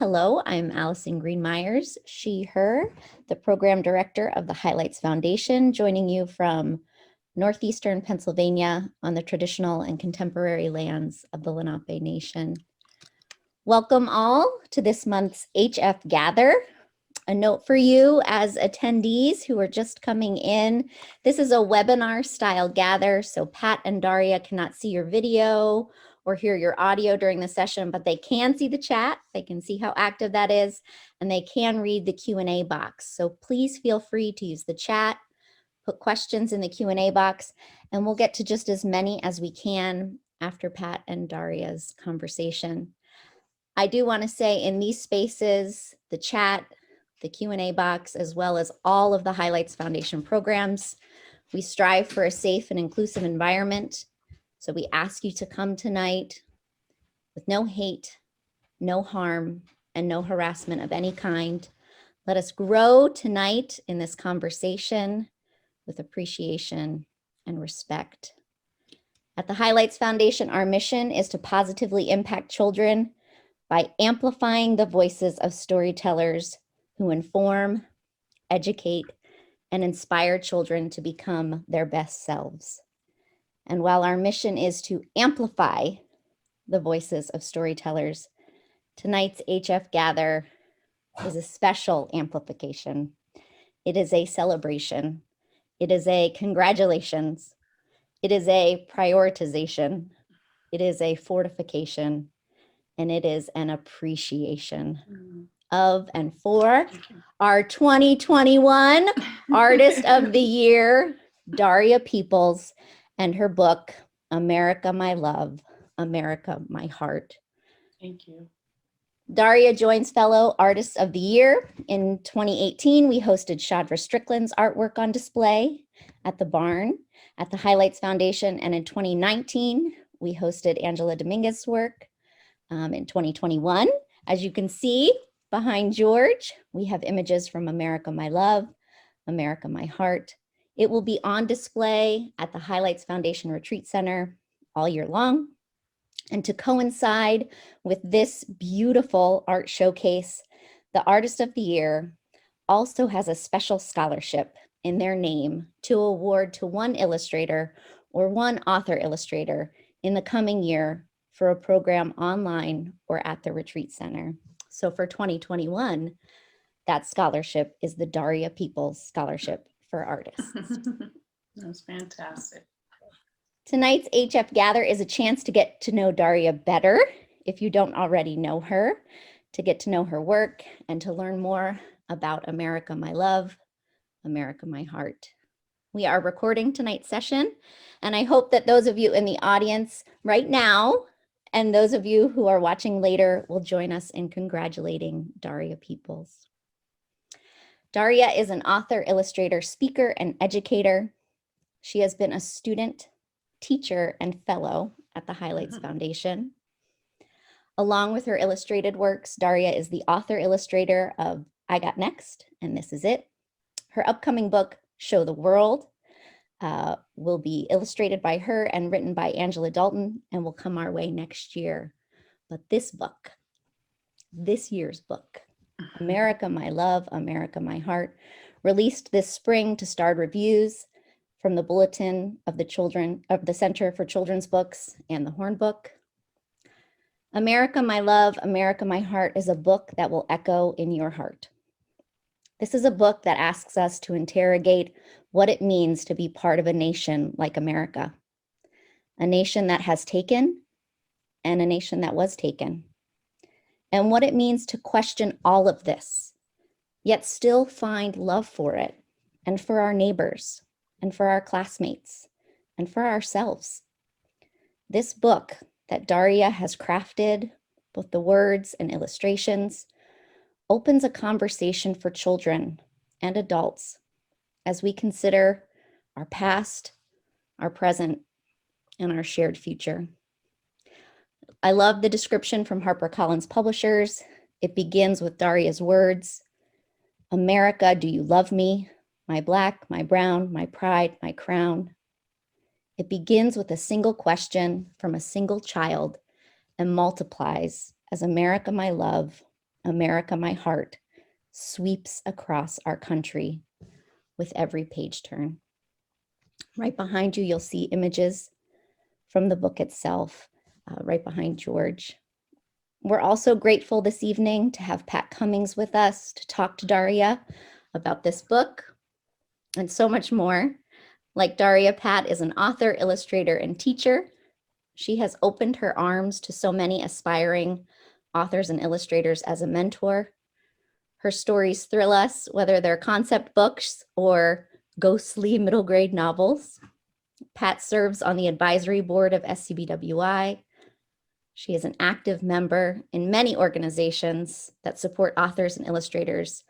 Hello, I'm Allison Green-Myers, she, her, the program director of the Highlights Foundation, joining you from northeastern Pennsylvania on the traditional and contemporary lands of the Lenape Nation. Welcome all to this month's HF Gather. A note for you as attendees who are just coming in, this is a webinar style gather, so Pat and Daria cannot see your video or hear your audio during the session, but they can see the chat, they can see how active that is, and they can read the Q&A box. So please feel free to use the chat, put questions in the Q&A box, and we'll get to just as many as we can after Pat and Daria's conversation. I do want to say in these spaces, the chat, the Q&A box, as well as all of the Highlights Foundation programs, we strive for a safe and inclusive environment. So we ask you to come tonight with no hate, no harm, and no harassment of any kind. Let us grow tonight in this conversation with appreciation and respect. At the Highlights Foundation, our mission is to positively impact children by amplifying the voices of storytellers who inform, educate, and inspire children to become their best selves. And while our mission is to amplify the voices of storytellers, tonight's HF Gather is a special amplification. It is a celebration. It is a congratulations. It is a prioritization. It is a fortification. And it is an appreciation of and for our 2021 Artist of the Year, Daria Peoples, and her book, America, My Love, America, My Heart. Thank you. Daria joins fellow Artists of the Year. In 2018, we hosted Shadra Strickland's artwork on display at the Barn at the Highlights Foundation. And in 2019, we hosted Angela Dominguez's work. In 2021, as you can see behind George, we have images from America, My Love, America, My Heart. It will be on display at the Highlights Foundation Retreat Center all year long. And to coincide with this beautiful art showcase, the Artist of the Year also has a special scholarship in their name to award to one illustrator or one author illustrator in the coming year for a program online or at the retreat center. So for 2021, that scholarship is the Daria Peoples Scholarship for Artists. That's fantastic. Tonight's HF Gather is a chance to get to know Daria better, if you don't already know her, to get to know her work and to learn more about America, My Love, America, My Heart. We are recording tonight's session, and I hope that those of you in the audience right now and those of you who are watching later will join us in congratulating Daria Peoples. Daria is an author, illustrator, speaker, and educator. She has been a student, teacher, and fellow at the Highlights Foundation. Along with her illustrated works, Daria is the author illustrator of I Got Next, and This Is It. Her upcoming book, Show the World, will be illustrated by her and written by Angela Dalton and will come our way next year. But this book, this year's book, America, My Love, America, My Heart, released this spring to starred reviews from the Bulletin of the Center for Children's Books and the Horn Book. America, My Love, America, My Heart is a book that will echo in your heart. This is a book that asks us to interrogate what it means to be part of a nation like America, a nation that has taken and a nation that was taken, and what it means to question all of this, yet still find love for it and for our neighbors and for our classmates and for ourselves. This book that Daria has crafted, both the words and illustrations, opens a conversation for children and adults as we consider our past, our present, and our shared future. I love the description from HarperCollins Publishers. It begins with Daria's words, America, do you love me? My black, my brown, my pride, my crown. It begins with a single question from a single child and multiplies as America, my love, America, My Heart, sweeps across our country with every page turn. Right behind you, you'll see images from the book itself, right behind George. We're also grateful this evening to have Pat Cummings with us to talk to Daria about this book and so much more. Like Daria, Pat is an author, illustrator, and teacher. She has opened her arms to so many aspiring authors and illustrators as a mentor. Her stories thrill us, whether they're concept books or ghostly middle grade novels. Pat serves on the advisory board of SCBWI. She is an active member in many organizations that support authors and illustrators,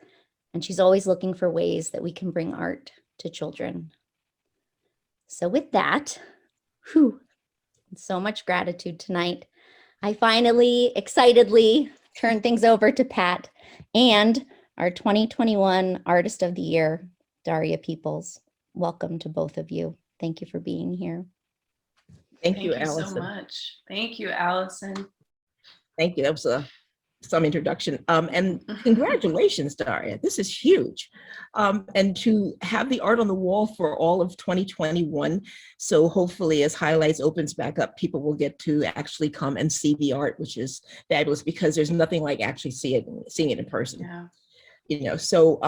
and she's always looking for ways that we can bring art to children. So with that, so much gratitude tonight. I finally, excitedly turn things over to Pat and our 2021 Artist of the Year, Daria Peoples. Welcome to both of you. Thank you for being here. Thank you, so Allison. much. Thank you, Allison. Thank you. That was some introduction. And congratulations, Daria. This is huge. And to have the art on the wall for all of 2021. So hopefully as Highlights opens back up, people will get to actually come and see the art, which is fabulous because there's nothing like actually seeing it in person. Yeah. You know, so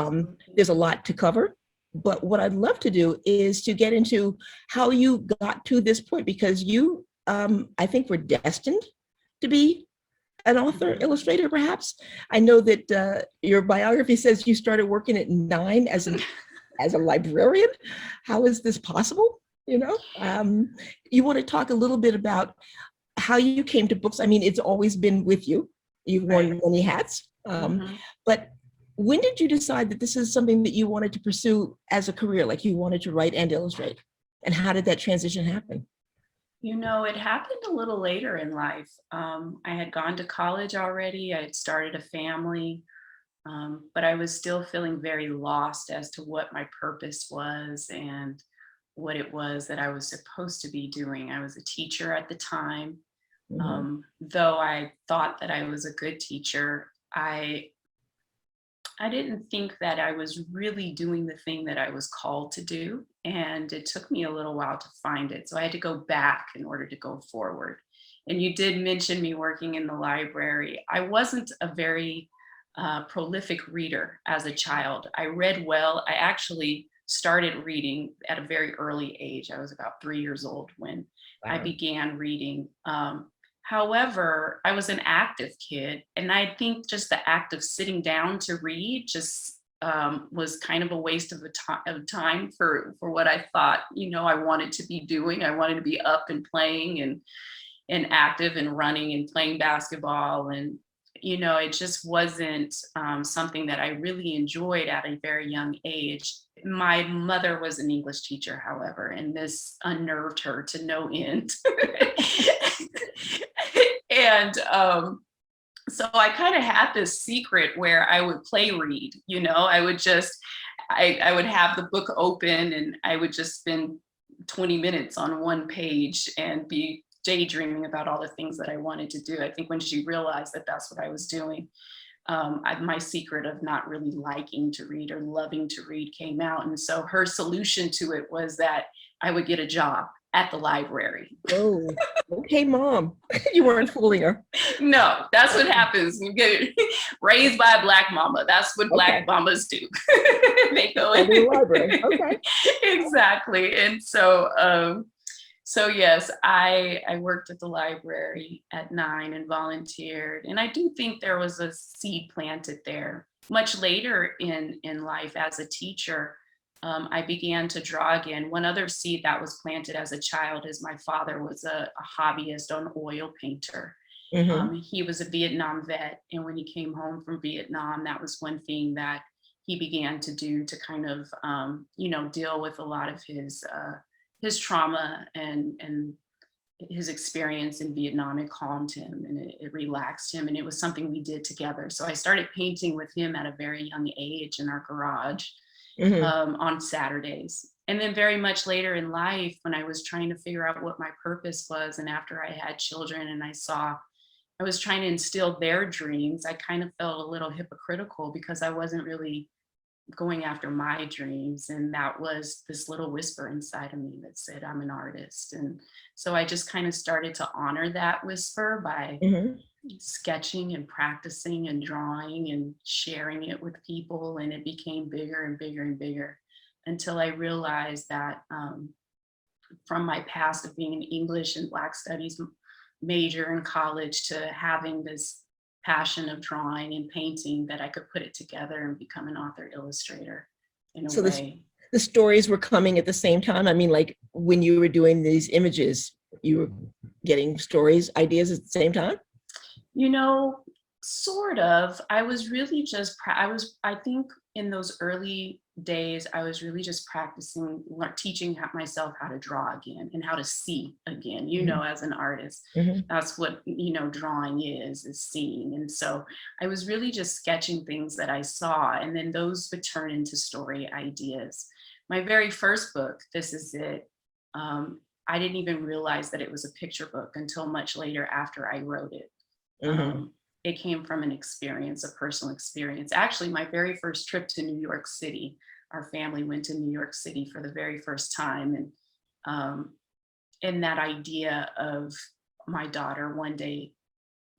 there's a lot to cover. But what I'd love to do is to get into how you got to this point, because you, I think, were destined to be an author, illustrator, perhaps. I know that your biography says you started working at 9 as a librarian. How is this possible? You know, you want to talk a little bit about how you came to books. I mean, it's always been with you. You've worn many hats, but when did you decide that this is something that you wanted to pursue as a career, like you wanted to write and illustrate? And how did that transition happen? You know, it happened a little later in life. I had gone to college already. I had started a family, but I was still feeling very lost as to what my purpose was and what it was that I was supposed to be doing. I was a teacher at the time. Though I thought that I was a good teacher, I didn't think that I was really doing the thing that I was called to do. And it took me a little while to find it. So I had to go back in order to go forward. And you did mention me working in the library. I wasn't a very prolific reader as a child. I read well. I actually started reading at a very early age. I was about 3 years old when I began reading. However, I was an active kid, and I think just the act of sitting down to read just was kind of a waste of time for what I thought, you know, I wanted to be doing. I wanted to be up and playing and active and running and playing basketball. And, you know, it just wasn't something that I really enjoyed at a very young age. My mother was an English teacher, however, and this unnerved her to no end. And so I kind of had this secret where I would play read, you know, I would have the book open and I would just spend 20 minutes on one page and be daydreaming about all the things that I wanted to do. I think when she realized that that's what I was doing, my secret of not really liking to read or loving to read came out. And so her solution to it was that I would get a job at the library. Oh, okay, Mom. You weren't fooling her. No, that's what happens. You get raised by a Black mama. That's what Black mamas do. They go in the library. Okay. Exactly. And so, so yes, I worked at the library at 9 and volunteered. And I do think there was a seed planted there. Much later in life as a teacher, I began to draw again. One other seed that was planted as a child is my father was a hobbyist, an oil painter. He was a Vietnam vet. And when he came home from Vietnam, that was one thing that he began to do to kind of, you know, deal with a lot of his trauma and his experience in Vietnam. It calmed him and it relaxed him. And it was something we did together. So I started painting with him at a very young age in our garage. On Saturdays. And then very much later in life, when I was trying to figure out what my purpose was, and after I had children and I saw, I was trying to instill their dreams, I kind of felt a little hypocritical because I wasn't really going after my dreams. And that was this little whisper inside of me that said, I'm an artist. And so I just kind of started to honor that whisper by Mhm. sketching and practicing and drawing and sharing it with people. And it became bigger and bigger and bigger until I realized that from my past of being an English and Black Studies major in college to having this passion of drawing and painting, that I could put it together and become an author illustrator in a So way. the stories were coming at the same time. I mean, like when you were doing these images, you were getting stories, ideas at the same time? You know, sort of. I was really just, I think in those early days, I was really just practicing, teaching myself how to draw again and how to see again, Mhm. as an artist. Mhm. That's what, drawing is seeing. And so I was really just sketching things that I saw, and then those would turn into story ideas. My very first book, This Is It, I didn't even realize that it was a picture book until much later after I wrote it. Mhm. um, it came from an experience, a personal experience. Actually, my very first trip to New York City, our family went to New York City for the very first time. And in that idea of my daughter one day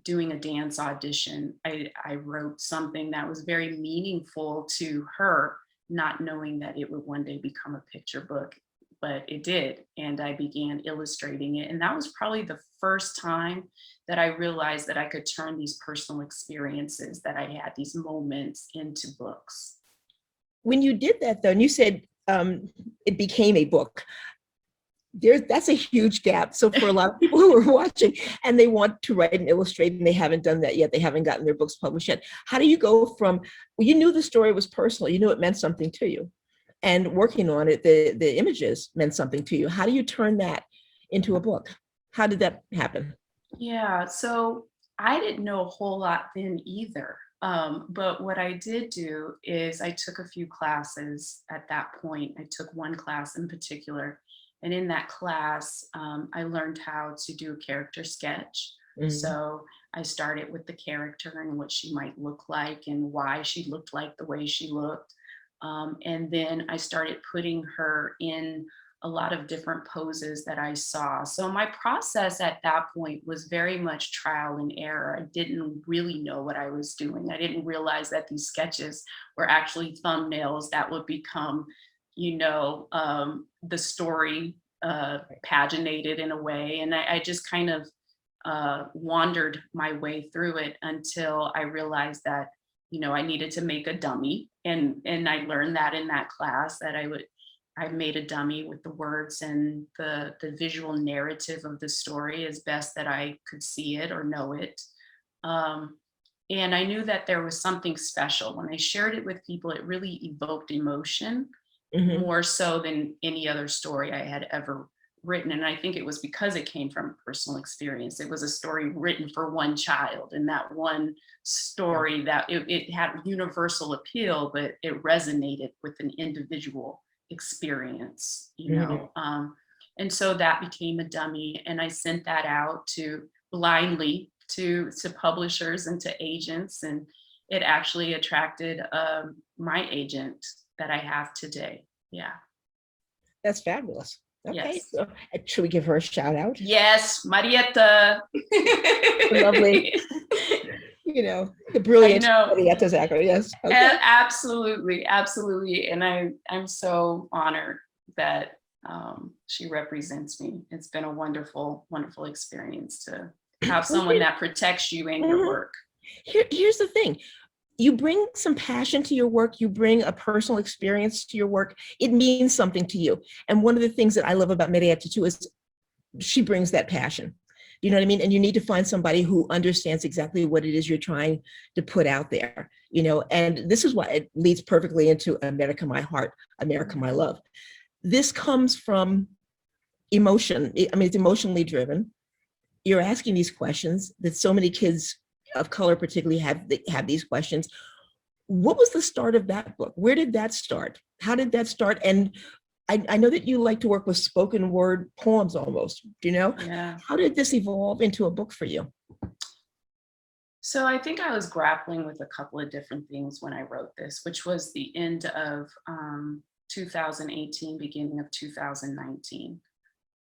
doing a dance audition, I wrote something that was very meaningful to her, not knowing that it would one day become a picture book, but it did. And I began illustrating it. And that was probably the first time that I realized that I could turn these personal experiences that I had, these moments, into books. When you did that, though, and you said it became a book, that's a huge gap. So for a lot of people who are watching and they want to write and illustrate and they haven't done that yet, they haven't gotten their books published yet, how do you go from, well, you knew the story was personal, you knew it meant something to you, and working on it, the images meant something to you. How do you turn that into a book? How did that happen? Yeah, so I didn't know a whole lot then either. But what I did do is I took a few classes at that point. I took one class in particular. And in that class, I learned how to do a character sketch. Mhm. So I started with the character and what she might look like and why she looked like the way she looked. And then I started putting her in a lot of different poses that I saw. So my process at that point was very much trial and error. I didn't really know what I was doing. I didn't realize that these sketches were actually thumbnails that would become, the story paginated in a way. And I just kind of wandered my way through it until I realized that, I needed to make a dummy. And I learned that in that class that I made a dummy with the words and the visual narrative of the story as best that I could see it or know it. Um, and I knew that there was something special. When I shared it with people, it really evoked emotion Mhm. more so than any other story I had ever written. And I think it was because it came from a personal experience. It was a story written for one child, and that one story that it had universal appeal, but it resonated with an individual experience, Mhm. and so that became a dummy, and I sent that out to blindly to publishers and to agents, and it actually attracted my agent that I have today. Yeah. That's fabulous. Okay, Yes. so should we give her a shout out? Yes, Marietta. Lovely, the I brilliant know. Marietta Zachary. Yes. Okay. Absolutely, absolutely. And I'm so honored that she represents me. It's been a wonderful, wonderful experience to have Well, someone that protects you and your mhm. work. Here's the thing. You bring some passion to your work. You bring a personal experience to your work. It means something to you. And one of the things that I love about Marietta too is she brings that passion. You know what I mean? And you need to find somebody who understands exactly what it is you're trying to put out there, and this is why it leads perfectly into America, My Heart, America, My Love. This comes from emotion. I mean, it's emotionally driven. You're asking these questions that so many kids of color particularly have these questions. What was the start of that book? Where did that start? How did that start? And I know that you like to work with spoken word poems almost, Yeah. How did this evolve into a book for you? So I think I was grappling with a couple of different things when I wrote this, which was the end of 2018, beginning of 2019.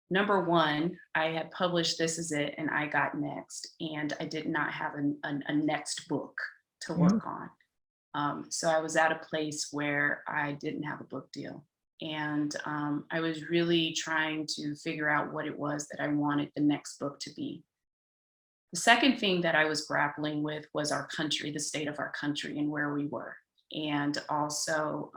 Number one, I had published This Is It and I Got Next, and I did not have a next book to Mhm. work on. So I was at a place where I didn't have a book deal. And I was really trying to figure out what it was that I wanted the next book to be. The second thing that I was grappling with was our country, the state of our country and where we were. And also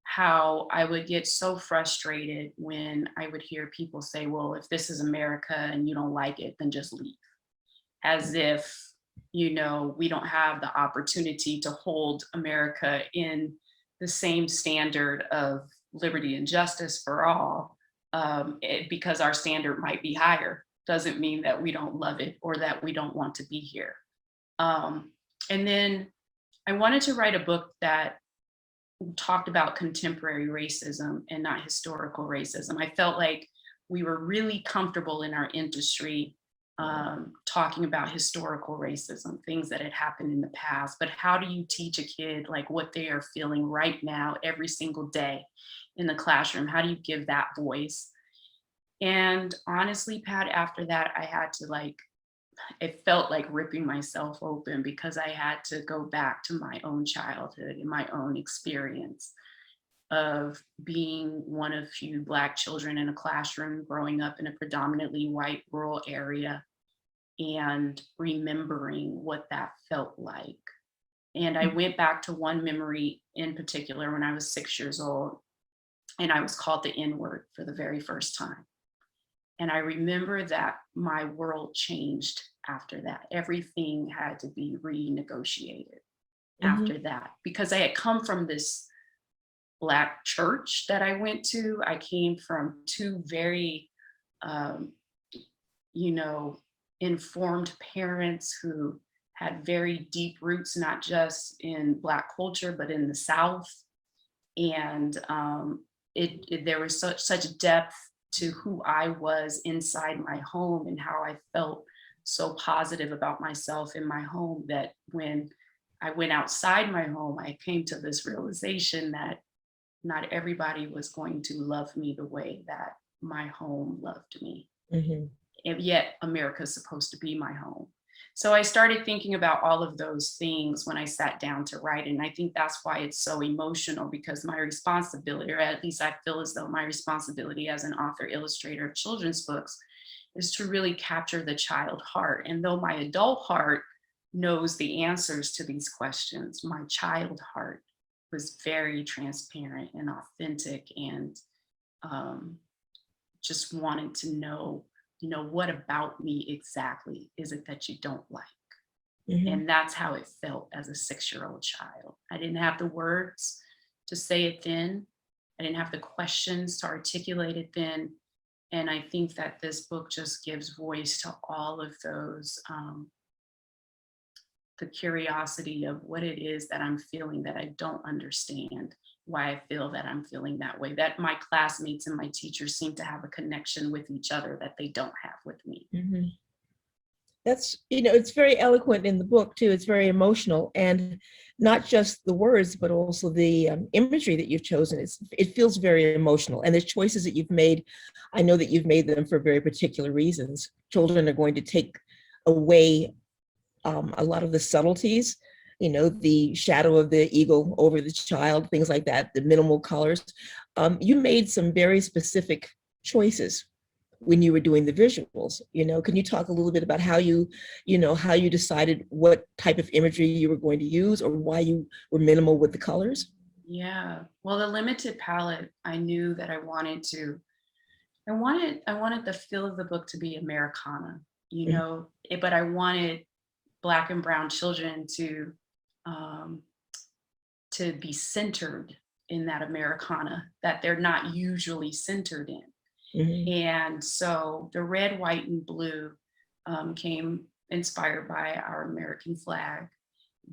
how I would get so frustrated when I would hear people say, well, if this is America and you don't like it, then just leave. As if, we don't have the opportunity to hold America in the same standard of liberty and justice for all, because our standard might be higher doesn't mean that we don't love it or that we don't want to be here. And then I wanted to write a book that talked about contemporary racism and not historical racism. I felt like we were really comfortable in our industry talking about historical racism, things that had happened in the past. But how do you teach a kid like what they are feeling right now, every single day in the classroom? How do you give that voice? And honestly, Pat, after that, I had to it felt like ripping myself open because I had to go back to my own childhood and my own experience of being one of few Black children in a classroom growing up in a predominantly white rural area and remembering what that felt like. And I went back to one memory in particular when I was 6 years old, and I was called the N-word for the very first time. And I remember that my world changed after that. Everything had to be renegotiated Mhm. after that because I had come from this Black church that I went to. I came from two very, um, informed parents who had very deep roots, not just in Black culture, but in the South. And there was such depth to who I was inside my home and how I felt so positive about myself in my home that when I went outside my home, I came to this realization that not everybody was going to love me the way that my home loved me. Mhm. And yet America's supposed to be my home. So I started thinking about all of those things when I sat down to write. And I think that's why it's so emotional, because my responsibility, or at least I feel as though my responsibility as an author illustrator of children's books, is to really capture the child heart. And though my adult heart knows the answers to these questions, my child heart was very transparent and authentic and just wanted to know, what about me exactly is it that you don't like? Mhm. And that's how it felt as a 6-year-old child. I didn't have the words to say it then. I didn't have the questions to articulate it then. And I think that this book just gives voice to all of those, the curiosity of what it is that I'm feeling that I don't understand, why I feel that I'm feeling that way, that my classmates and my teachers seem to have a connection with each other that they don't have with me. Mhm. That's, it's very eloquent in the book too. It's very emotional, and not just the words, but also the imagery that you've chosen. It feels very emotional, and the choices that you've made, I know that you've made them for very particular reasons. Children are going to take away a lot of the subtleties, the shadow of the eagle over the child, things like that, the minimal colors. You made some very specific choices when you were doing the visuals. Can you talk a little bit about how you decided what type of imagery you were going to use, or why you were minimal with the colors? Yeah. Well, the limited palette, I knew that I wanted the feel of the book to be Americana, Mhm. but I wanted Black and brown children um, to be centered in that Americana that they're not usually centered in. Mhm. And so the red, white, and blue came inspired by our American flag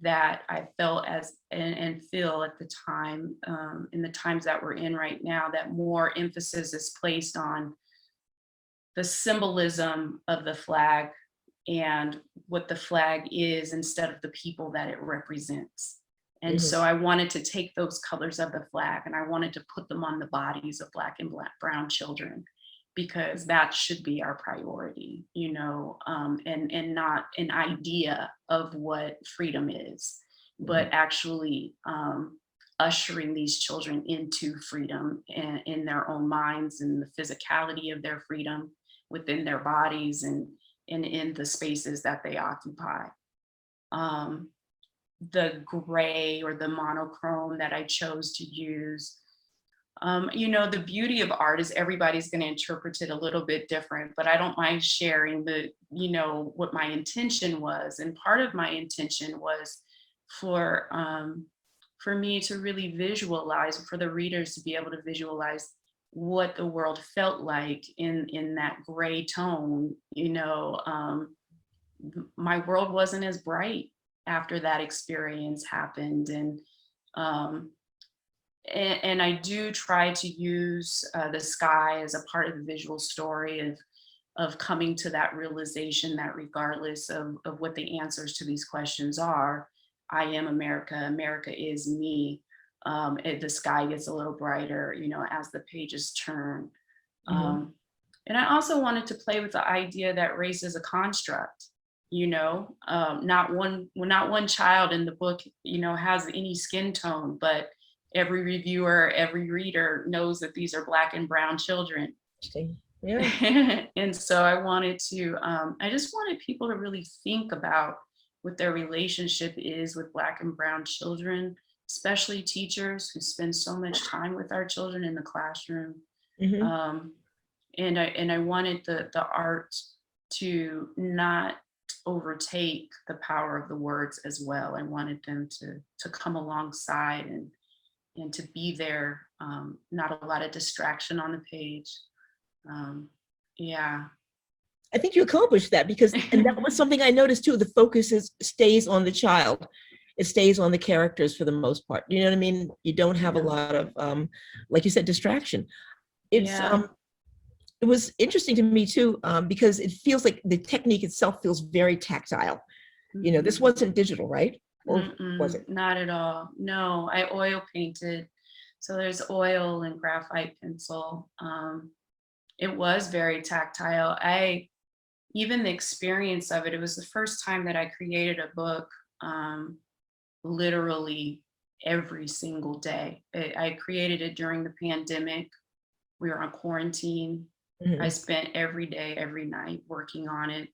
that I felt and feel at the time, in the times that we're in right now, that more emphasis is placed on the symbolism of the flag and what the flag is instead of the people that it represents. And Mhm. so I wanted to take those colors of the flag and I wanted to put them on the bodies of Black and brown children, because that should be our priority, and not an idea of what freedom is, but actually ushering these children into freedom in their own minds and the physicality of their freedom within their bodies and in the spaces that they occupy. Um, the gray or the monochrome that I chose to use. The beauty of art is everybody's going to interpret it a little bit different, but I don't mind sharing what my intention was. And part of my intention was for me to really visualize, for the readers to be able to visualize what the world felt like in that gray tone. My world wasn't as bright after that experience happened, um, and I do try to use the sky as a part of the visual story of coming to that realization that regardless of what the answers to these questions are, I am America. America is me. The sky gets a little brighter, as the pages turn. Mhm. And I also wanted to play with the idea that race is a construct. Not one child in the book, has any skin tone, but every reviewer, every reader knows that these are Black and brown children. Interesting. Yeah. And so I just wanted people to really think about what their relationship is with Black and brown children, especially teachers who spend so much time with our children in the classroom. Mhm. Um, and I wanted the art to not overtake the power of the words as well. I wanted them to come alongside and to be there. Not a lot of distraction on the page. Yeah. I think you accomplished that and that was something I noticed too. The focus stays on the child. It stays on the characters for the most part. You know what I mean? You don't have a Yeah. lot of, like you said, distraction. It's, Yeah. it was interesting to me too, because it feels like the technique itself feels very tactile. This Mhm. wasn't digital, right? Or was Mm-mm, it? not at all. No, I oil painted. So there's oil and graphite pencil. It was very tactile. Even the experience of it, it was the first time that I created a book literally every single day. I created it during the pandemic. We were on quarantine. I Mhm. spent every day, every night working on it.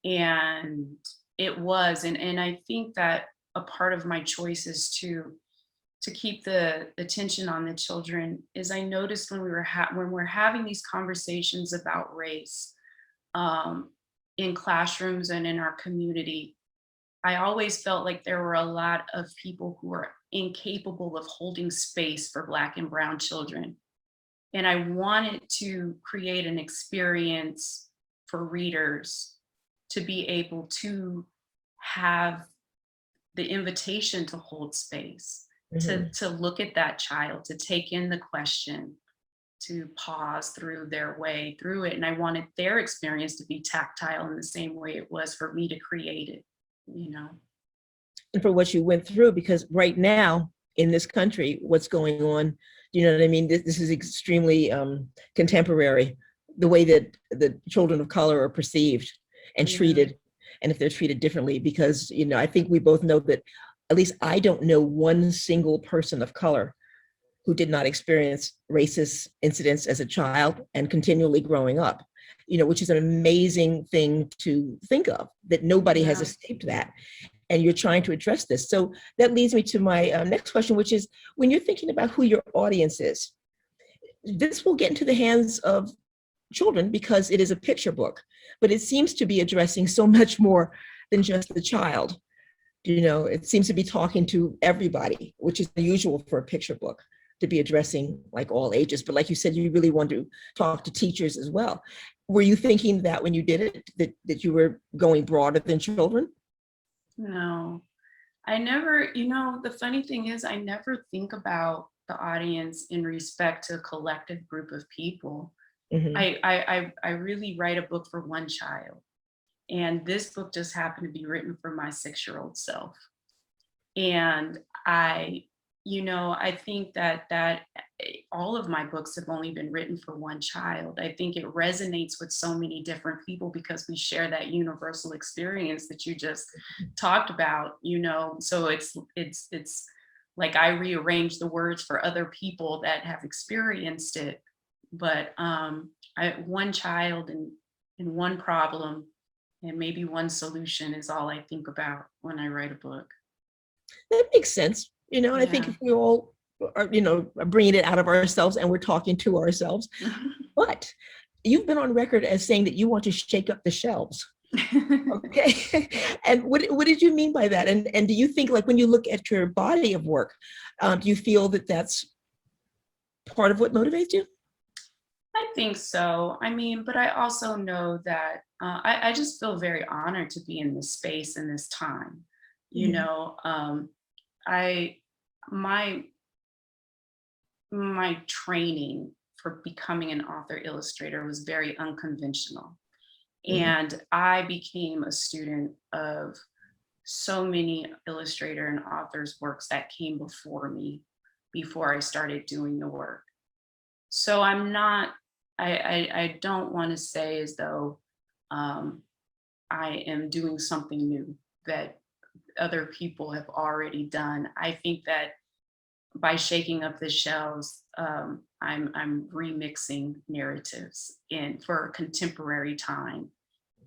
And and I think that a part of my choices to keep the attention on the children is I noticed when we're having these conversations about race, um, in classrooms and in our community, I always felt like there were a lot of people who are incapable of holding space for Black and brown children. And I wanted to create an experience for readers to be able to have the invitation to hold space, Mhm. to look at that child, to take in the question, to pause through their way through it. And I wanted their experience to be tactile in the same way it was for me to create it, you know? And for what you went through, because right now in this country, what's going on, you know what I mean? This is extremely contemporary, the way that the children of color are perceived and Yeah. treated, and if they're treated differently, because, I think we both know that, at least I don't know one single person of color who did not experience racist incidents as a child and continually growing up, which is an amazing thing to think of, that nobody has Yeah. escaped that. And you're trying to address this. So that leads me to my next question, which is, when you're thinking about who your audience is, this will get into the hands of children because it is a picture book, but it seems to be addressing so much more than just the child. It seems to be talking to everybody, which is unusual for a picture book to be addressing like all ages. But like you said, you really want to talk to teachers as well. Were you thinking that when you did it, that you were going broader than children? No, I never, the funny thing is, I never think about the audience in respect to a collective group of people. Mhm. I really write a book for one child. And this book just happened to be written for my 6-year-old self. And I think that all of my books have only been written for one child. I think it resonates with so many different people because we share that universal experience that you just talked about. So it's like I rearrange the words for other people that have experienced it. But one child and one problem and maybe one solution is all I think about when I write a book. That makes sense. And I think Yeah. if we all are bringing it out of ourselves and we're talking to ourselves, but you've been on record as saying that you want to shake up the shelves. Okay. And what did you mean by that? And do you think, like, when you look at your body of work, do you feel that that's part of what motivates you? I think so. I mean, but I also know that I just feel very honored to be in this space and this time. You Mhm. know, I my my training for becoming an author illustrator was very unconventional. Mhm. And I became a student of so many illustrator and authors' works that came before me before I started doing the work. So I don't want to say as though um, I am doing something new that other people have already done. I think that by shaking up the shells, I'm remixing narratives in for a contemporary time.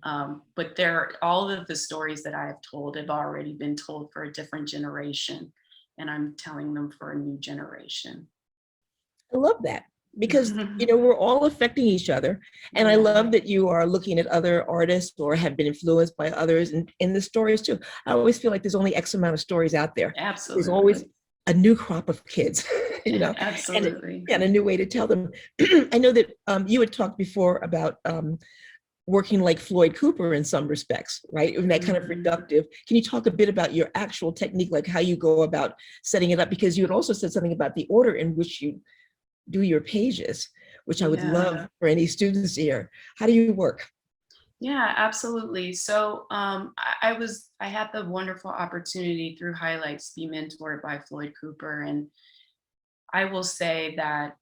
But all of the stories that I have told have already been told for a different generation, and I'm telling them for a new generation. I love that because we're all affecting each other, and I Yeah, love that you are looking at other artists or have been influenced by others and in the stories too. I always feel like there's only X amount of stories out there. There's always absolutely. a new crop of kids, and Absolutely. and a new way to tell them. I know that you had talked before about working like Floyd Cooper in some respects, right? And that kind of Mhm. reductive. Can you talk a bit about your actual technique, like how you go about setting it up? Because you had also said something about the order in which you do your pages, which I would Yeah. love for any students to hear. How do you work? Yeah, absolutely. So I had the wonderful opportunity through Highlights to be mentored by Floyd Cooper. And I will say that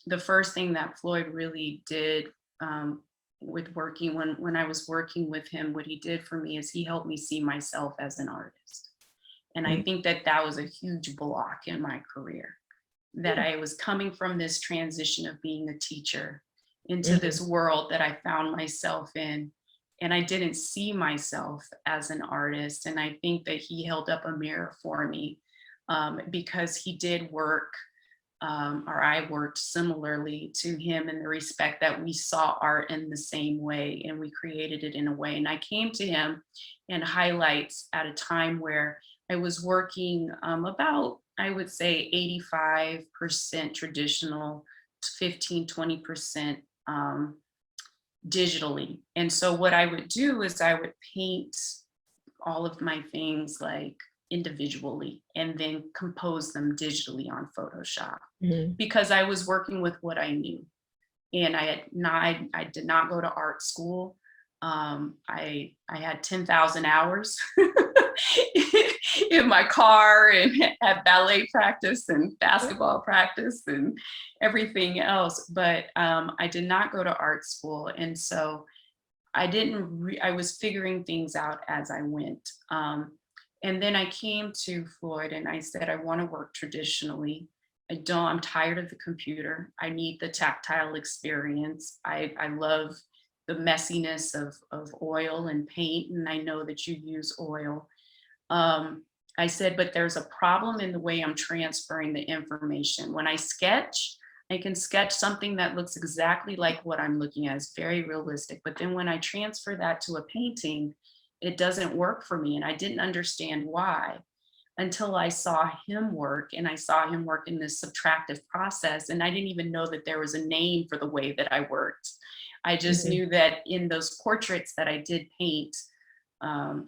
the first thing that Floyd really did with working when I was working with him, what he did for me is he helped me see myself as an artist. And I Mhm. think that that was a huge block in my career, that I was coming from this transition of being a teacher into this Mhm. world that I found myself in. And I didn't see myself as an artist. And I think that he held up a mirror for me because he did work, or I worked similarly to him in the respect that we saw art in the same way and we created it in a way. And I came to him in Highlights at a time where I was working about, I would say, 85% traditional, 15, 20% digitally. And so what I would do is I would paint all of my things like individually and then compose them digitally on Photoshop Mhm. because I was working with what I knew. And I did not go to art school. I had 10,000 hours in my car and had ballet practice and basketball practice and everything else. But I did not go to art school. And so I was figuring things out as I went. And then I came to Floyd and I said, I want to work traditionally. I'm tired of the computer. I need the tactile experience. I love the messiness of oil and paint, and I know that you use oil. Um, I said, but there's a problem in the way I'm transferring the information. When I sketch, I can sketch something that looks exactly like what I'm looking at. It's very realistic. But then when I transfer that to a painting, it doesn't work for me. And I didn't understand why until I saw him work and I saw him work in this subtractive process. And I didn't even know that there was a name for the way that I worked. I just Mhm. knew that in those portraits that I did paint,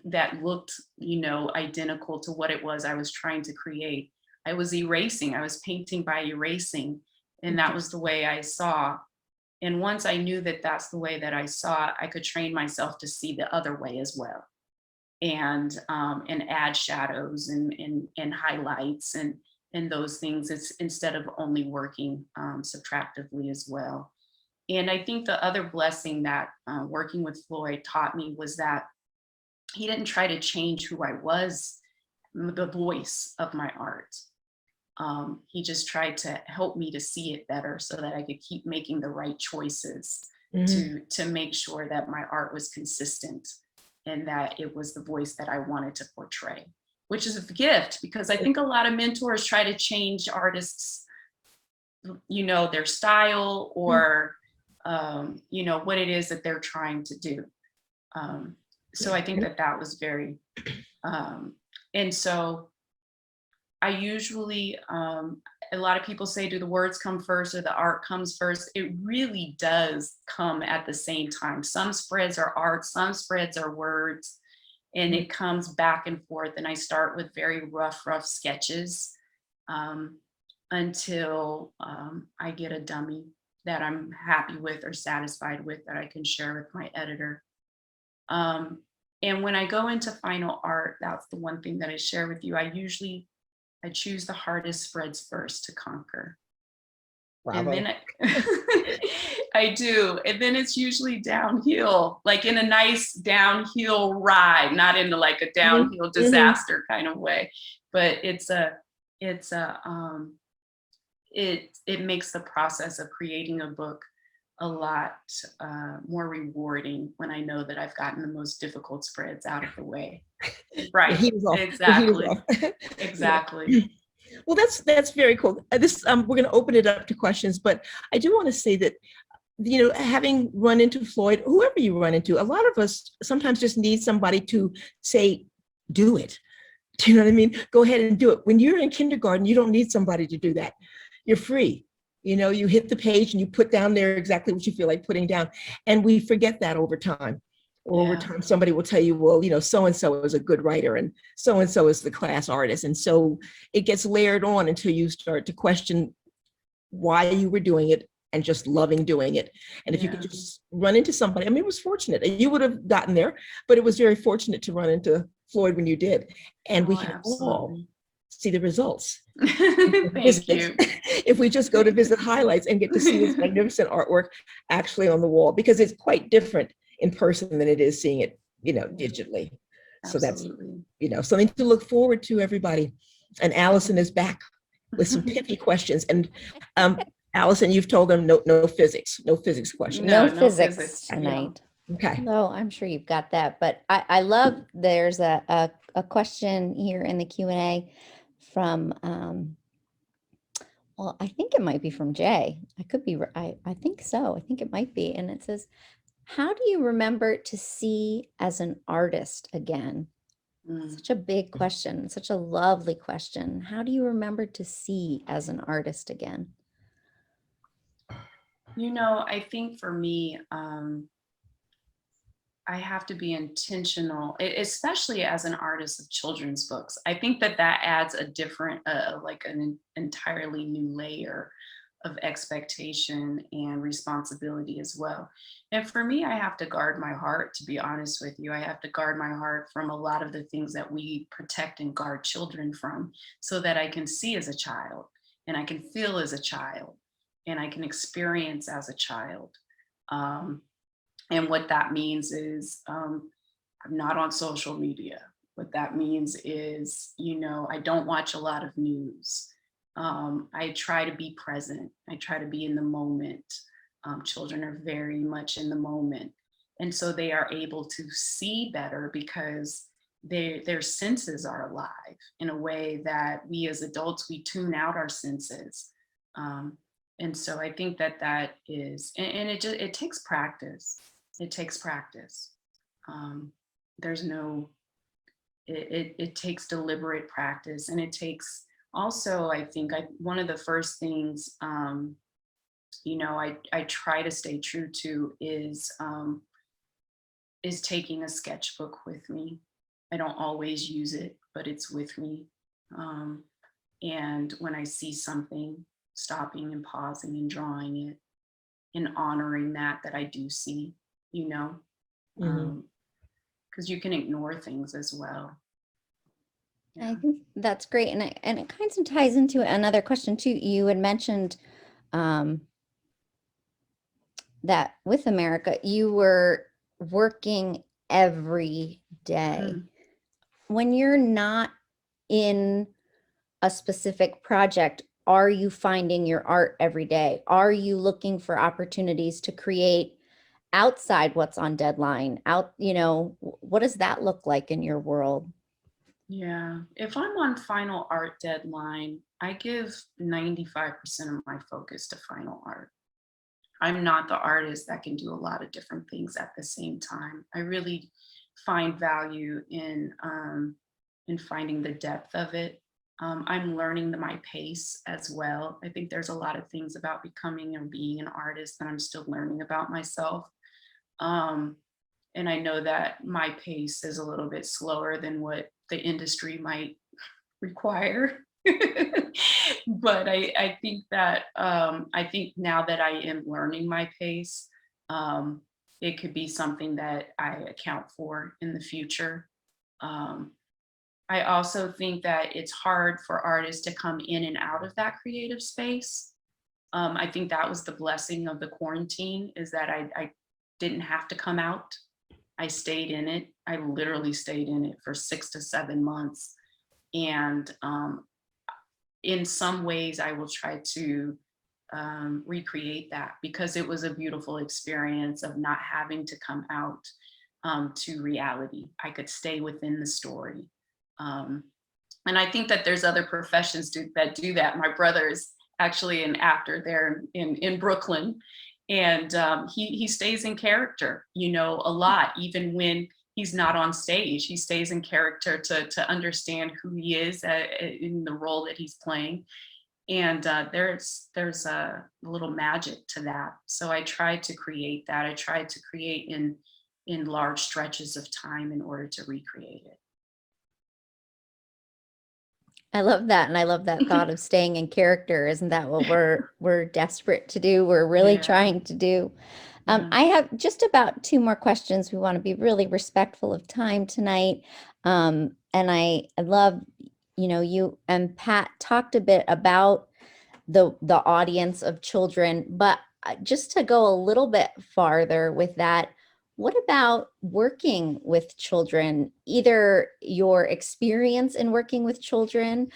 that looked, identical to what it was I was trying to create. I was erasing, I was painting by erasing. And that was the way I saw. And once I knew that that's the way that I saw it, I could train myself to see the other way as well, and add shadows and highlights and those things. It's instead of only working subtractively as well. And I think the other blessing that working with Floyd taught me was that he didn't try to change who I was, the voice of my art. He just tried to help me to see it better so that I could keep making the right choices to make sure that my art was consistent and that it was the voice that I wanted to portray, which is a gift, because I think a lot of mentors try to change artists, their style or, what it is that they're trying to do. So I think that was very, and so I usually, a lot of people say, do the words come first or the art comes first? It really does come at the same time. Some spreads are art, some spreads are words, and it comes back and forth. And I start with very rough sketches until I get a dummy that I'm happy with or satisfied with that I can share with my editor. And when I go into final art, that's the one thing that I share with you. I choose the hardest spreads first to conquer. Bravo. And then I do. And then it's usually downhill, like in a nice downhill ride, not in like a downhill disaster kind of way. But it makes the process of creating a book a lot more rewarding when I know that I've gotten the most difficult spreads out of the way. Right. Exactly. Exactly. Well, that's very cool. This we're going to open it up to questions, but I do want to say that, having run into Floyd, whoever you run into, a lot of us sometimes just need somebody to say, do it. Do you know what I mean? Go ahead and do it. When you're in kindergarten, you don't need somebody to do that. You're free. You hit the page and you put down there exactly what you feel like putting down. And we forget that over time. Or over time, somebody will tell you, well, so-and-so is a good writer and so-and-so is the class artist. And so it gets layered on until you start to question why you were doing it and just loving doing it. And if you could just run into somebody, it was fortunate. You would have gotten there, but it was very fortunate to run into Floyd when you did. And we can all see the results. Thank you. If we just go to visit highlights and get to see his magnificent artwork actually on the wall, because it's quite different in person than it is seeing it, digitally. So that's, something to look forward to, everybody. And Allison is back with some pithy questions. And Allison, you've told them no physics questions. No physics tonight. Okay. No, I'm sure you've got that. But I love, there's a question here in the Q&A from, well, I think it might be from Jay. I could be, I think so. I think it might be. And it says, how do you remember to see as an artist again? Such a big question, such a lovely question. How do you remember to see as an artist again? I think for me, I have to be intentional, especially as an artist of children's books. I think that adds a different, like an entirely new layer of expectation and responsibility as well. And for me, I have to guard my heart, to be honest with you. I have to guard my heart from a lot of the things that we protect and guard children from, so that I can see as a child and I can feel as a child and I can experience as a child. And what that means is I'm not on social media. What that means is, I don't watch a lot of news. I try to be present. I try to be in the moment. Children are very much in the moment. And so they are able to see better because their senses are alive in a way that we as adults, we tune out our senses. And so I think that is, and it takes practice. It takes practice. It takes deliberate practice, and it takes also, I think, one of the first things, I try to stay true to is taking a sketchbook with me. I don't always use it, but it's with me. And when I see something, stopping and pausing and drawing it. in honoring that I do see, you know, Mhm. because you can ignore things as well. I Yeah. think that's great. And it kind of ties into another question too. You had mentioned um, that with America, you were working every day. Mhm. When you're not in a specific project, are you finding your art every day? Are you looking for opportunities to create outside what's on deadline? What does that look like in your world? Yeah. If I'm on final art deadline, I give 95% of my focus to final art. I'm not the artist that can do a lot of different things at the same time. I really find value in finding the depth of it. I'm learning my pace as well. I think there's a lot of things about becoming or being an artist that I'm still learning about myself. Um, and I know that my pace is a little bit slower than what the industry might require. But I think that I think now that I am learning my pace, um, it could be something that I account for in the future. Um, I also think that it's hard for artists to come in and out of that creative space. I think that was the blessing of the quarantine is that I didn't have to come out. I stayed in it. I literally stayed in it for 6 to 7 months. And in some ways, I will try to recreate that because it was a beautiful experience of not having to come out to reality. I could stay within the story. Um, and I think that there's other professions that do that. My brother is actually an actor there in Brooklyn, and he stays in character, you know, a lot, even when he's not on stage. He stays in character to understand who he is in the role that he's playing. And there's a little magic to that. So I tried to create that. I tried to create in large stretches of time in order to recreate I love that. And I love that thought it. of staying in character. Isn't that what we're desperate to do? We're really Yeah, trying to do. yeah. I have just about two more questions. We want to be really respectful of time tonight. And I love, you and Pat talked a bit about the audience of children, but just to go a little bit farther with that, what about working with children, either your experience in working with children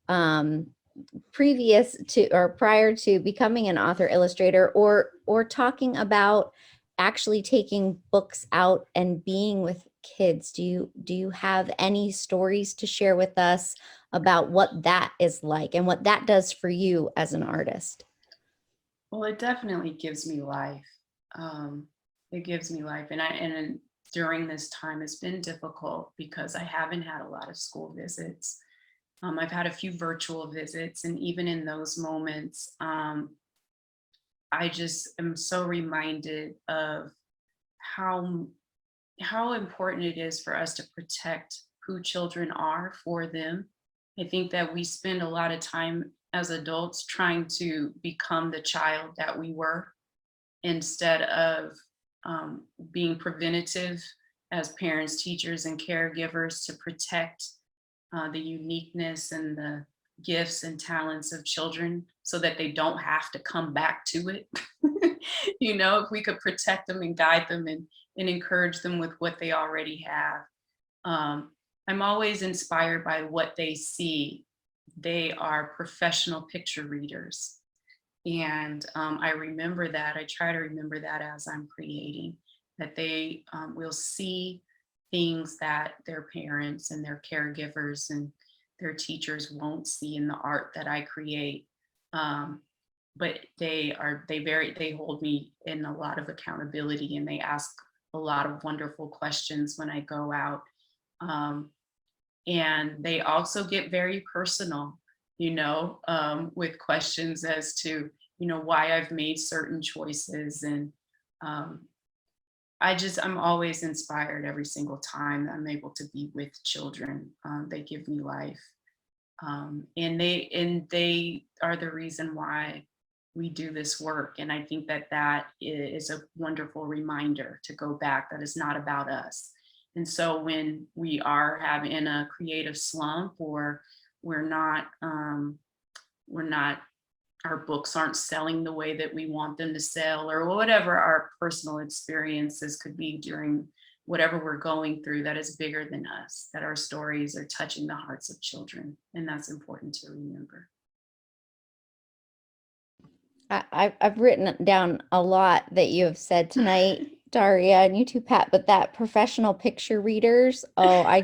um, previous to or prior to becoming an author illustrator, or talking about actually taking books out and being with kids? Do you have any stories to share with us about what that is like and what that does for you as an artist? Well, it definitely gives me life. It gives me life, and during this time, it's been difficult because I haven't had a lot of school visits. I've had a few virtual visits, and even in those moments, I just am so reminded of how how important it is for us to protect who children are for them. I think that we spend a lot of time as adults trying to become the child that we were instead of being preventative as parents, teachers, and caregivers to protect the uniqueness and the gifts and talents of children so that they don't have to come back to it. You know, if we could protect them and guide them and encourage them with what they already have. I'm always inspired by what they see. They are professional picture readers. And I remember that. I try to remember that as I'm creating, that they will see things that their parents and their caregivers and their teachers won't see in the art that I create. Um, but they hold me in a lot of accountability and they ask a lot of wonderful questions when I go out. Um, and they also get very personal, with questions as to, why I've made certain choices. And um, I'm always inspired every single time I'm able to be with children. They give me life. And they are the reason why we do this work. And I think that that is a wonderful reminder to go back, that it's not about us. And so when we are having in a creative slump, or we're not, we're not, our books aren't selling the way that we want them to sell, or whatever our personal experiences could be during whatever we're going through that is bigger than us, that our stories are touching the hearts of children. And that's important to remember. I've written down a lot that you have said tonight, Daria, and you too, Pat, but that professional picture readers, oh, I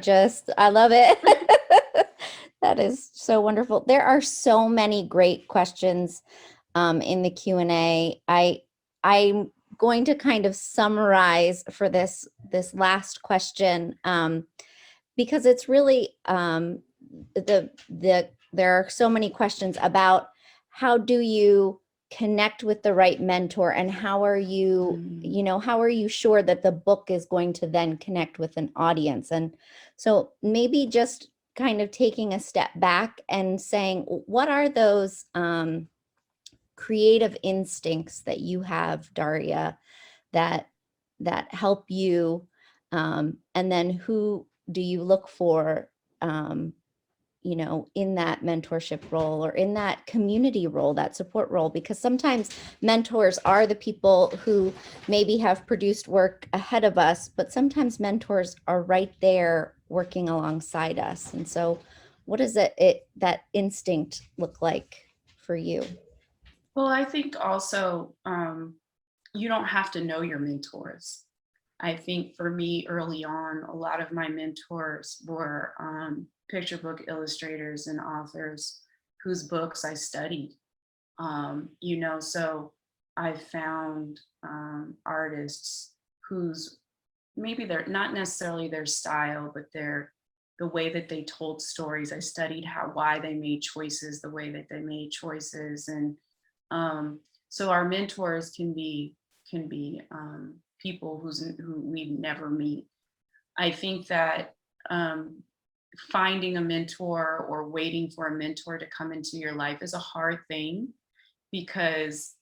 love it. That is so wonderful. There are so many great questions in the Q&A. I'm going to kind of summarize for this last question, because it's really there are so many questions about how do you connect with the right mentor, and how are you, how are you sure that the book is going to then connect with an audience? And so maybe just kind of taking a step back and saying, what are those creative instincts that you have, Daria, that help you, and then who do you look for, in that mentorship role, or in that community role, that support role? Because sometimes mentors are the people who maybe have produced work ahead of us, but sometimes mentors are right there working alongside us. And so what does that instinct look like for you? Well, I think also you don't have to know your mentors. I think for me early on, a lot of my mentors were picture book illustrators and authors whose books I studied. So I found artists whose maybe they're not necessarily their style, but the way that they told stories. I studied why they made choices the way that they made choices. And so our mentors can be people who we never meet. I think that finding a mentor or waiting for a mentor to come into your life is a hard thing, because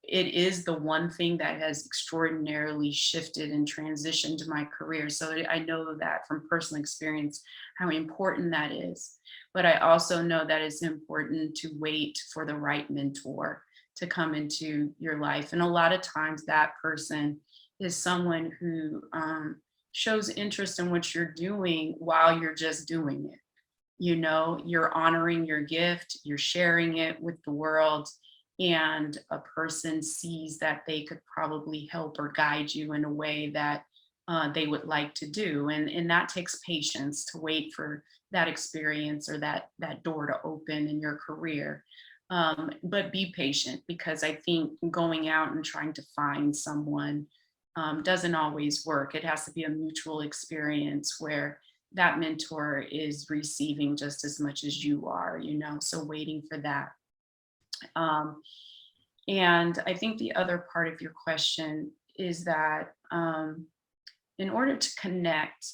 it is the one thing that has extraordinarily shifted and transitioned my career. So I know that from personal experience, how important that is. But I also know that it's important to wait for the right mentor to come into your life. And a lot of times that person is someone who shows interest in what you're doing while you're just doing it. You're honoring your gift, you're sharing it with the world, and a person sees that they could probably help or guide you in a way that they would like to do. And that takes patience to wait for that experience or that door to open in your career. But be patient, because I think going out and trying to find someone doesn't always work. It has to be a mutual experience where that mentor is receiving just as much as you are, so waiting for that. And I think the other part of your question is that in order to connect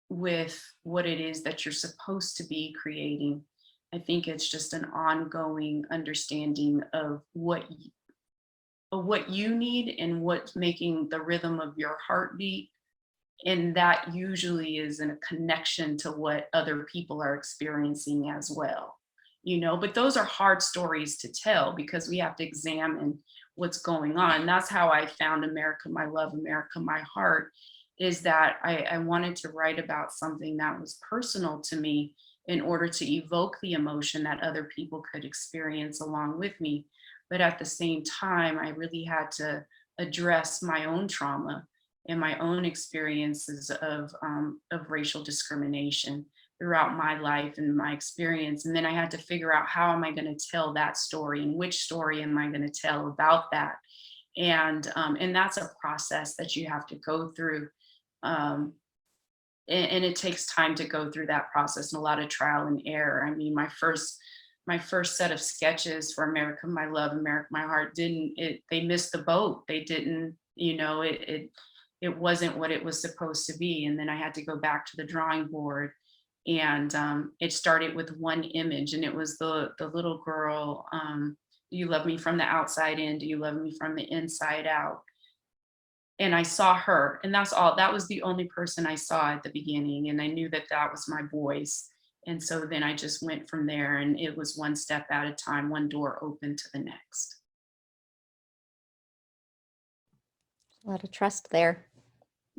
with what it is that you're supposed to be creating, I think it's just an ongoing understanding of what you need and what's making the rhythm of your heartbeat. And that usually is in a connection to what other people are experiencing as well. But those are hard stories to tell, because we have to examine what's going on. And that's how I found America, My Love, America, My Heart, is that I wanted to write about something that was personal to me in order to evoke the emotion that other people could experience along with me. But at the same time, I really had to address my own trauma and my own experiences of racial discrimination throughout my life and my experience. And then I had to figure out, how am I going to tell that story, and which story am I going to tell about that? And that's a process that you have to go through. And it takes time to go through that process, and a lot of trial and error. I mean, my first set of sketches for America, My Love, America, My Heart they missed the boat. They didn't, it wasn't what it was supposed to be. And then I had to go back to the drawing board, and it started with one image, and it was the little girl Do you love me from the outside in? Do you love me from the inside out? And I saw her, and that's all. That was the only person I saw at the beginning, and I knew that that was my voice. And so then I just went from there, and it was one step at a time, one door open to the next. A lot of trust there.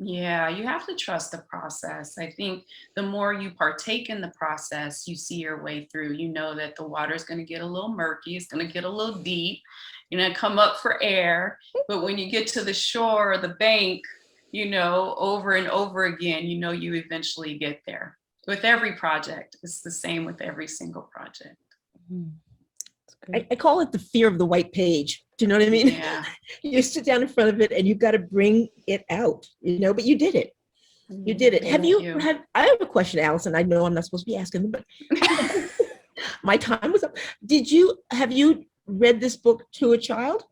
Yeah, you have to trust the process. I think the more you partake in the process, you see your way through. You know that the water is going to get a little murky, it's going to get a little deep, you're going to come up for air. But when you get to the shore or the bank, you know, over and over again, you know, you eventually get there. With every project, it's the same with every single project. I call it the fear of the white page. Do you know what I mean? Yeah. You sit down in front of it and you've got to bring it out, you know, but you did it. You did it. Thank you. I have a question, Allison. I know I'm not supposed to be asking them, but my time was up. Have you read this book to a child?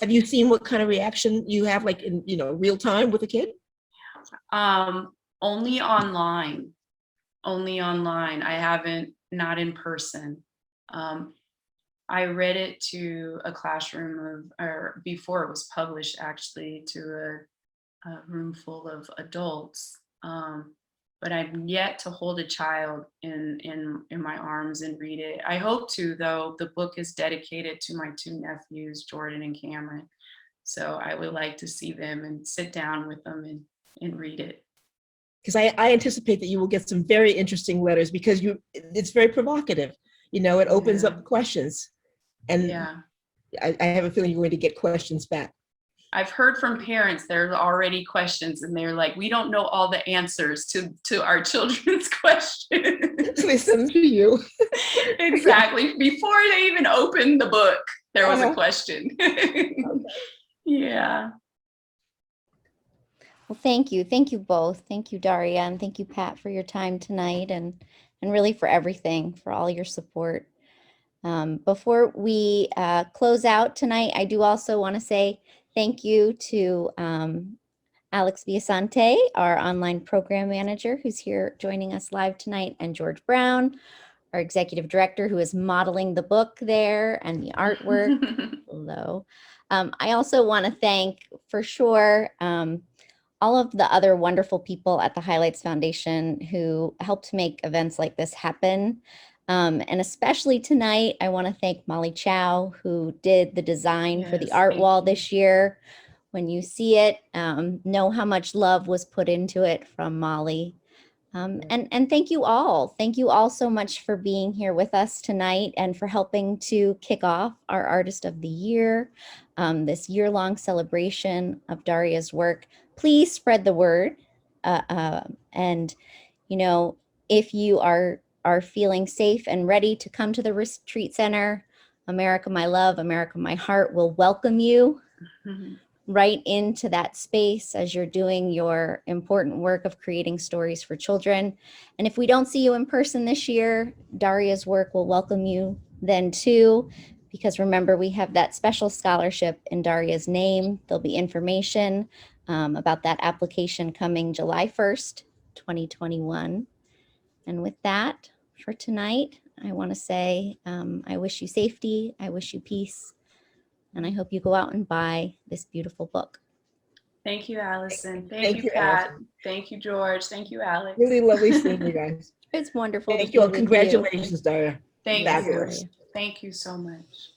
Have you seen what kind of reaction you have, like in, you know, real time with a kid? Only online. I haven't, not in person. I read it to a classroom or before it was published, actually, to a room full of adults. But I've yet to hold a child in my arms and read it. I hope to, though. The book is dedicated to my two nephews, Jordan and Cameron. So I would like to see them and sit down with them and read it. Because I anticipate that you will get some very interesting letters, because it's very provocative. You know, it opens up questions. And yeah, I have a feeling you're going to get questions back. I've heard from parents, there's already questions, and they're like, we don't know all the answers to our children's questions. So they send them to you. Exactly. Before they even opened the book, there was a question. Okay. Yeah. Well, thank you. Thank you both. Thank you, Daria, and thank you, Pat, for your time tonight, and really for everything, for all your support. Before we close out tonight, I do also want to say thank you to Alex Viasante, our online program manager, who's here joining us live tonight, and George Brown, our executive director, who is modeling the book there and the artwork below. I also want to thank, for sure, all of the other wonderful people at the Highlights Foundation who helped make events like this happen. And especially tonight, I want to thank Molly Chow, who did the design for the art wall this year. When you see it, know how much love was put into it from Molly. And thank you all. Thank you all so much for being here with us tonight and for helping to kick off our Artist of the Year, this year-long celebration of Daria's work. Please spread the word. And, you know, if you are feeling safe and ready to come to the retreat center, America My Love, America My Heart will welcome you right into that space as you're doing your important work of creating stories for children. And if we don't see you in person this year, Daria's work will welcome you then too, because remember, we have that special scholarship in Daria's name. There'll be information about that application coming July 1st, 2021. And with that, for tonight, I want to say, I wish you safety, I wish you peace, and I hope you go out and buy this beautiful book. Thank you, Allison. Thank you, Pat. Allison. Thank you, George. Thank you, Alex. Really lovely seeing you guys. It's wonderful. Thank you all. Congratulations, Daria. Thank Fabulous. you. Thank you so much.